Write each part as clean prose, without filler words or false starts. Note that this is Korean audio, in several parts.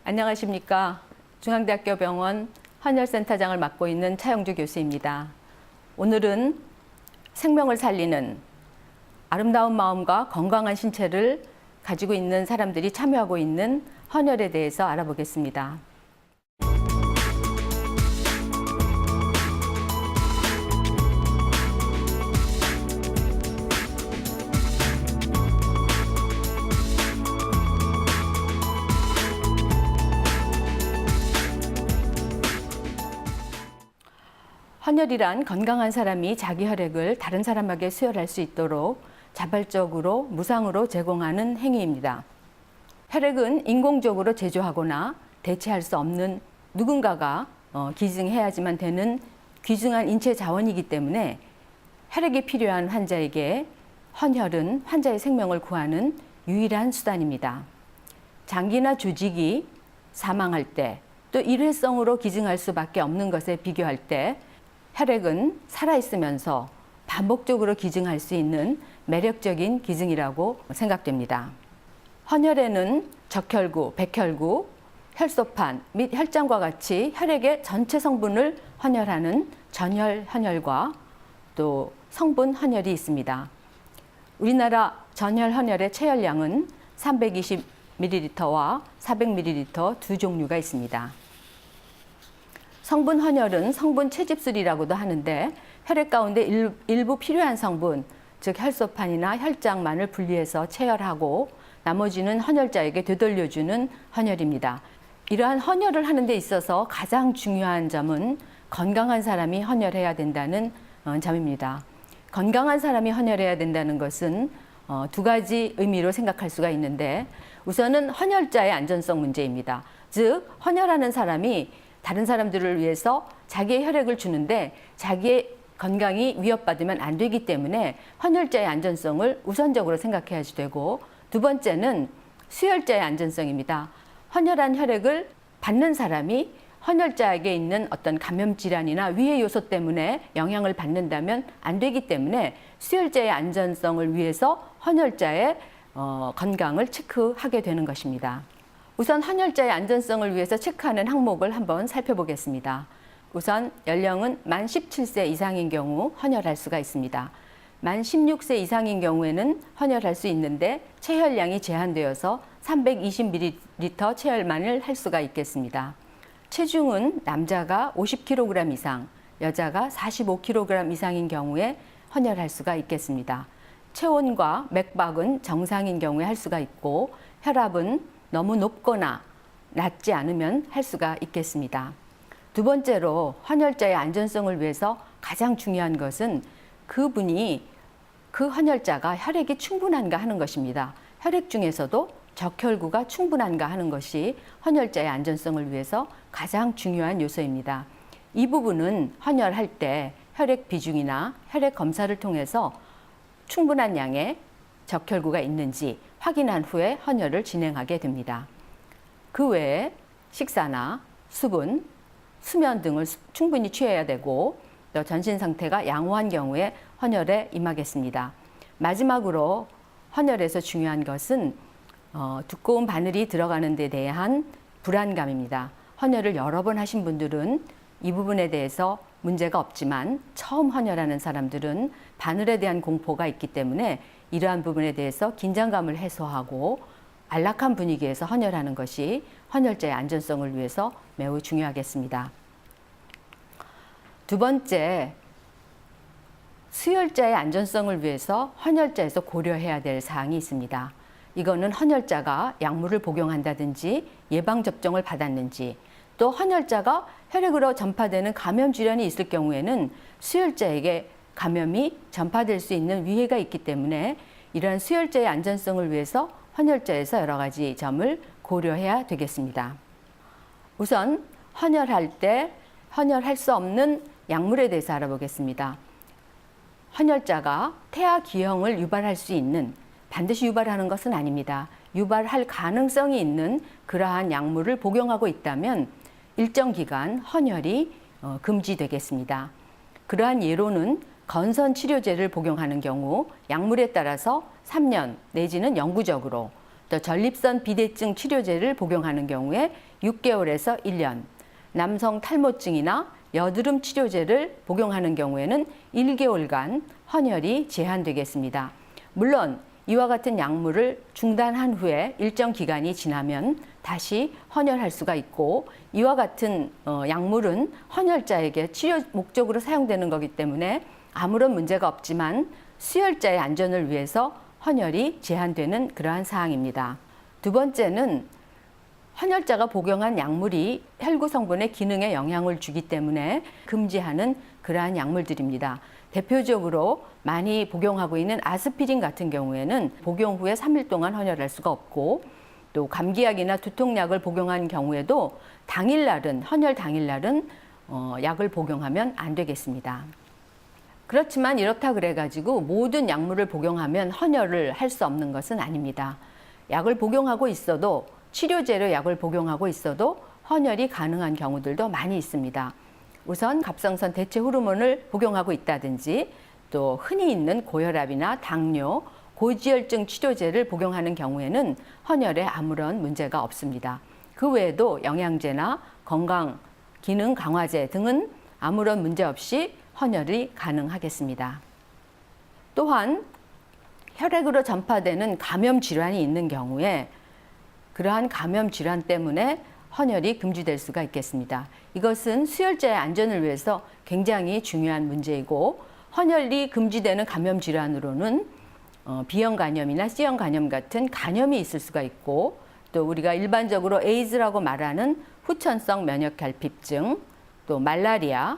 안녕하십니까. 중앙대학교 병원 헌혈센터장을 맡고 있는 차영주 교수입니다. 오늘은 생명을 살리는 아름다운 마음과 건강한 신체를 가지고 있는 사람들이 참여하고 있는 헌혈에 대해서 알아보겠습니다. 헌혈이란 건강한 사람이 자기 혈액을 다른 사람에게 수혈할 수 있도록 자발적으로 무상으로 제공하는 행위입니다. 혈액은 인공적으로 제조하거나 대체할 수 없는 누군가가 기증해야지만 되는 귀중한 인체 자원이기 때문에 혈액이 필요한 환자에게 헌혈은 환자의 생명을 구하는 유일한 수단입니다. 장기나 조직이 사망할 때, 또 일회성으로 기증할 수밖에 없는 것에 비교할 때 혈액은 살아있으면서 반복적으로 기증할 수 있는 매력적인 기증이라고 생각됩니다. 헌혈에는 적혈구, 백혈구, 혈소판 및 혈장과 같이 혈액의 전체 성분을 헌혈하는 전혈 헌혈과 또 성분 헌혈이 있습니다. 우리나라 전혈 헌혈의 체혈량은 320ml와 400ml 두 종류가 있습니다. 성분 헌혈은 성분 채집술이라고도 하는데 혈액 가운데 일부 필요한 성분, 즉 혈소판이나 혈장만을 분리해서 체혈하고 나머지는 헌혈자에게 되돌려주는 헌혈입니다. 이러한 헌혈을 하는 데 있어서 가장 중요한 점은 건강한 사람이 헌혈해야 된다는 점입니다. 건강한 사람이 헌혈해야 된다는 것은 두 가지 의미로 생각할 수가 있는데, 우선은 헌혈자의 안전성 문제입니다. 즉 헌혈하는 사람이 다른 사람들을 위해서 자기의 혈액을 주는데 자기의 건강이 위협받으면 안 되기 때문에 헌혈자의 안전성을 우선적으로 생각해야지 되고, 두 번째는 수혈자의 안전성입니다. 헌혈한 혈액을 받는 사람이 헌혈자에게 있는 어떤 감염 질환이나 위해 요소 때문에 영향을 받는다면 안 되기 때문에 수혈자의 안전성을 위해서 헌혈자의 건강을 체크하게 되는 것입니다. 우선 헌혈자의 안전성을 위해서 체크하는 항목을 한번 살펴보겠습니다. 우선 연령은 만 17세 이상인 경우 헌혈할 수가 있습니다. 만 16세 이상인 경우에는 헌혈할 수 있는데 체혈량이 제한되어서 320ml 체혈만을 할 수가 있겠습니다. 체중은 남자가 50kg 이상, 여자가 45kg 이상인 경우에 헌혈할 수가 있겠습니다. 체온과 맥박은 정상인 경우에 할 수가 있고, 혈압은 너무 높거나 낮지 않으면 할 수가 있겠습니다. 두 번째로 헌혈자의 안전성을 위해서 가장 중요한 것은 그분이 그 헌혈자가 혈액이 충분한가 하는 것입니다. 혈액 중에서도 적혈구가 충분한가 하는 것이 헌혈자의 안전성을 위해서 가장 중요한 요소입니다. 이 부분은 헌혈할 때 혈액 비중이나 혈액 검사를 통해서 충분한 양의 적혈구가 있는지 확인한 후에 헌혈을 진행하게 됩니다. 그 외에 식사나 수분, 수면 등을 충분히 취해야 되고, 또 전신 상태가 양호한 경우에 헌혈에 임하겠습니다. 마지막으로 헌혈에서 중요한 것은 두꺼운 바늘이 들어가는 데 대한 불안감입니다. 헌혈을 여러 번 하신 분들은 이 부분에 대해서 문제가 없지만 처음 헌혈하는 사람들은 바늘에 대한 공포가 있기 때문에 이러한 부분에 대해서 긴장감을 해소하고 안락한 분위기에서 헌혈하는 것이 헌혈자의 안전성을 위해서 매우 중요하겠습니다. 두 번째, 수혈자의 안전성을 위해서 헌혈자에서 고려해야 될 사항이 있습니다. 이거는 헌혈자가 약물을 복용한다든지 예방접종을 받았는지, 또 헌혈자가 혈액으로 전파되는 감염 질환이 있을 경우에는 수혈자에게 감염이 전파될 수 있는 위해가 있기 때문에 이러한 수혈자의 안전성을 위해서 헌혈자에서 여러 가지 점을 고려해야 되겠습니다. 우선 헌혈할 때 헌혈할 수 없는 약물에 대해서 알아보겠습니다. 헌혈자가 태아 기형을 유발할 수 있는, 반드시 유발하는 것은 아닙니다. 유발할 가능성이 있는 그러한 약물을 복용하고 있다면 일정 기간 헌혈이 금지되겠습니다. 그러한 예로는 건선 치료제를 복용하는 경우 약물에 따라서 3년 내지는 영구적으로, 또 전립선 비대증 치료제를 복용하는 경우에 6개월에서 1년, 남성 탈모증이나 여드름 치료제를 복용하는 경우에는 1개월간 헌혈이 제한되겠습니다. 물론 이와 같은 약물을 중단한 후에 일정 기간이 지나면 다시 헌혈할 수가 있고, 이와 같은 약물은 헌혈자에게 치료 목적으로 사용되는 거기 때문에 아무런 문제가 없지만 수혈자의 안전을 위해서 헌혈이 제한되는 그러한 사항입니다. 두 번째는 헌혈자가 복용한 약물이 혈구 성분의 기능에 영향을 주기 때문에 금지하는 그러한 약물들입니다. 대표적으로 많이 복용하고 있는 아스피린 같은 경우에는 복용 후에 3일 동안 헌혈할 수가 없고, 또 감기약이나 두통약을 복용한 경우에도 헌혈 당일날은 약을 복용하면 안 되겠습니다. 그렇지만 이렇다 그래가지고 모든 약물을 복용하면 헌혈을 할 수 없는 것은 아닙니다. 약을 복용하고 있어도, 치료제로 약을 복용하고 있어도 헌혈이 가능한 경우들도 많이 있습니다. 우선 갑상선 대체 호르몬을 복용하고 있다든지, 또 흔히 있는 고혈압이나 당뇨, 고지혈증 치료제를 복용하는 경우에는 헌혈에 아무런 문제가 없습니다. 그 외에도 영양제나 건강 기능 강화제 등은 아무런 문제 없이 헌혈이 가능하겠습니다. 또한 혈액으로 전파되는 감염 질환이 있는 경우에 그러한 감염 질환 때문에 헌혈이 금지될 수가 있겠습니다. 이것은 수혈자의 안전을 위해서 굉장히 중요한 문제이고, 헌혈이 금지되는 감염 질환으로는 B형 간염이나 C형 간염 같은 간염이 있을 수가 있고, 또 우리가 일반적으로 에이즈라고 말하는 후천성 면역결핍증, 또 말라리아,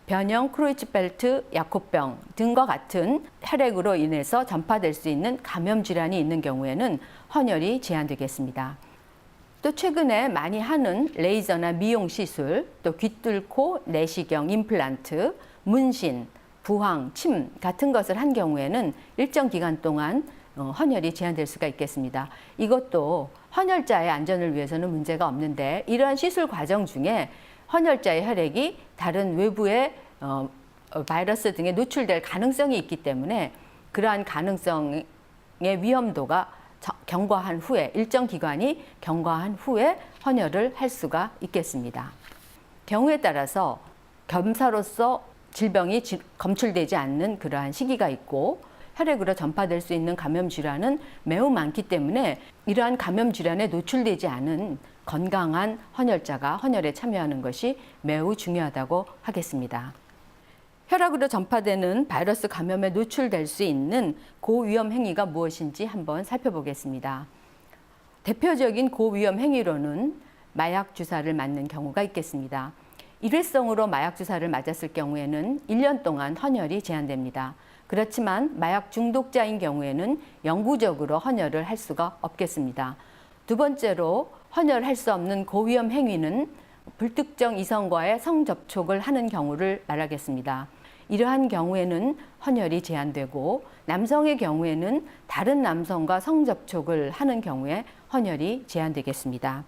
변형 크로이츠펠트 야코병 등과 같은 혈액으로 인해서 전파될 수 있는 감염 질환이 있는 경우에는 헌혈이 제한되겠습니다. 또 최근에 많이 하는 레이저나 미용 시술, 또 귀뚫고 내시경 임플란트, 문신, 부항, 침 같은 것을 한 경우에는 일정 기간 동안 헌혈이 제한될 수가 있겠습니다. 이것도 헌혈자의 안전을 위해서는 문제가 없는데, 이러한 시술 과정 중에 헌혈자의 혈액이 다른 외부의 바이러스 등에 노출될 가능성이 있기 때문에 그러한 가능성의 위험도가 경과한 후에, 일정 기간이 경과한 후에 헌혈을 할 수가 있겠습니다. 경우에 따라서 검사로서 질병이 검출되지 않는 그러한 시기가 있고, 혈액으로 전파될 수 있는 감염 질환은 매우 많기 때문에 이러한 감염 질환에 노출되지 않은 건강한 헌혈자가 헌혈에 참여하는 것이 매우 중요하다고 하겠습니다. 혈액으로 전파되는 바이러스 감염에 노출될 수 있는 고위험 행위가 무엇인지 한번 살펴보겠습니다. 대표적인 고위험 행위로는 마약 주사를 맞는 경우가 있겠습니다. 일회성으로 마약 주사를 맞았을 경우에는 1년 동안 헌혈이 제한됩니다. 그렇지만 마약 중독자인 경우에는 영구적으로 헌혈을 할 수가 없겠습니다. 두 번째로 헌혈할 수 없는 고위험 행위는 불특정 이성과의 성접촉을 하는 경우를 말하겠습니다. 이러한 경우에는 헌혈이 제한되고, 남성의 경우에는 다른 남성과 성접촉을 하는 경우에 헌혈이 제한되겠습니다.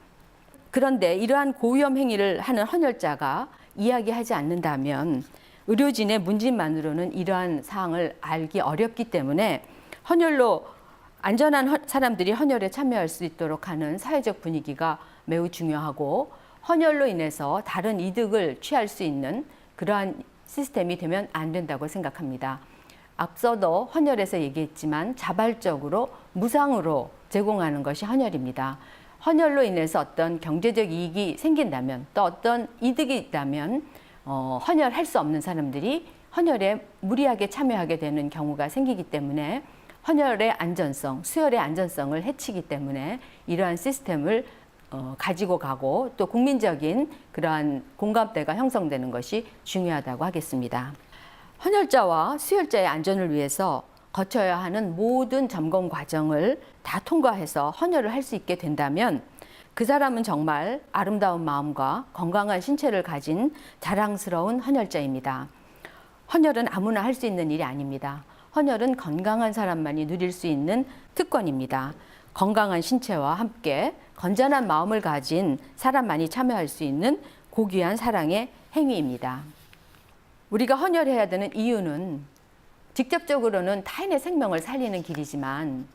그런데 이러한 고위험 행위를 하는 헌혈자가 이야기하지 않는다면 의료진의 문진만으로는 이러한 사항을 알기 어렵기 때문에 헌혈로 안전한 사람들이 헌혈에 참여할 수 있도록 하는 사회적 분위기가 매우 중요하고, 헌혈로 인해서 다른 이득을 취할 수 있는 그러한 시스템이 되면 안 된다고 생각합니다. 앞서도 헌혈에서 얘기했지만 자발적으로 무상으로 제공하는 것이 헌혈입니다. 헌혈로 인해서 어떤 경제적 이익이 생긴다면, 또 어떤 이득이 있다면 헌혈할 수 없는 사람들이 헌혈에 무리하게 참여하게 되는 경우가 생기기 때문에 헌혈의 안전성, 수혈의 안전성을 해치기 때문에 이러한 시스템을 가지고 가고, 또 국민적인 그러한 공감대가 형성되는 것이 중요하다고 하겠습니다. 헌혈자와 수혈자의 안전을 위해서 거쳐야 하는 모든 점검 과정을 다 통과해서 헌혈을 할 수 있게 된다면 그 사람은 정말 아름다운 마음과 건강한 신체를 가진 자랑스러운 헌혈자입니다. 헌혈은 아무나 할 수 있는 일이 아닙니다. 헌혈은 건강한 사람만이 누릴 수 있는 특권입니다. 건강한 신체와 함께 건전한 마음을 가진 사람만이 참여할 수 있는 고귀한 사랑의 행위입니다. 우리가 헌혈해야 되는 이유는 직접적으로는 타인의 생명을 살리는 길이지만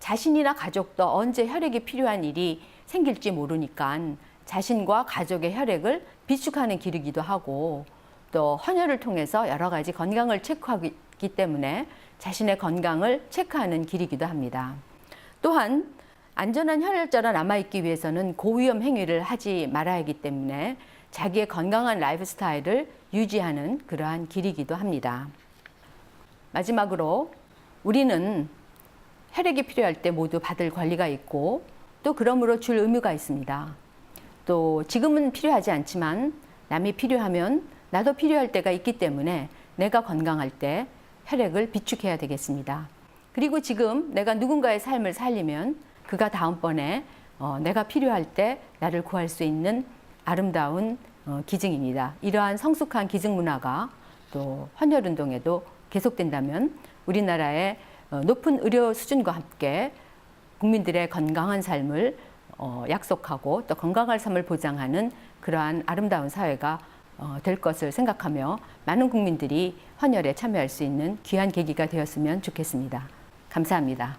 자신이나 가족도 언제 혈액이 필요한 일이 생길지 모르니까 자신과 가족의 혈액을 비축하는 길이기도 하고 또 헌혈을 통해서 여러 가지 건강을 체크하기 때문에 자신의 건강을 체크하는 길이기도 합니다. 또한 안전한 혈혈자가 남아있기 위해서는 고위험 행위를 하지 말아야 하기 때문에 자기의 건강한 라이프 스타일을 유지하는 그러한 길이기도 합니다. 마지막으로 우리는 혈액이 필요할 때 모두 받을 권리가 있고 또 그러므로 줄 의무가 있습니다. 또 지금은 필요하지 않지만 남이 필요하면 나도 필요할 때가 있기 때문에 내가 건강할 때 혈액을 비축해야 되겠습니다. 그리고 지금 내가 누군가의 삶을 살리면 그가 다음번에 내가 필요할 때 나를 구할 수 있는 아름다운 기증입니다. 이러한 성숙한 기증 문화가 또 헌혈운동에도 계속된다면 우리나라의 높은 의료 수준과 함께 국민들의 건강한 삶을 약속하고 또 건강한 삶을 보장하는 그러한 아름다운 사회가 될 것을 생각하며 많은 국민들이 헌혈에 참여할 수 있는 귀한 계기가 되었으면 좋겠습니다. 감사합니다.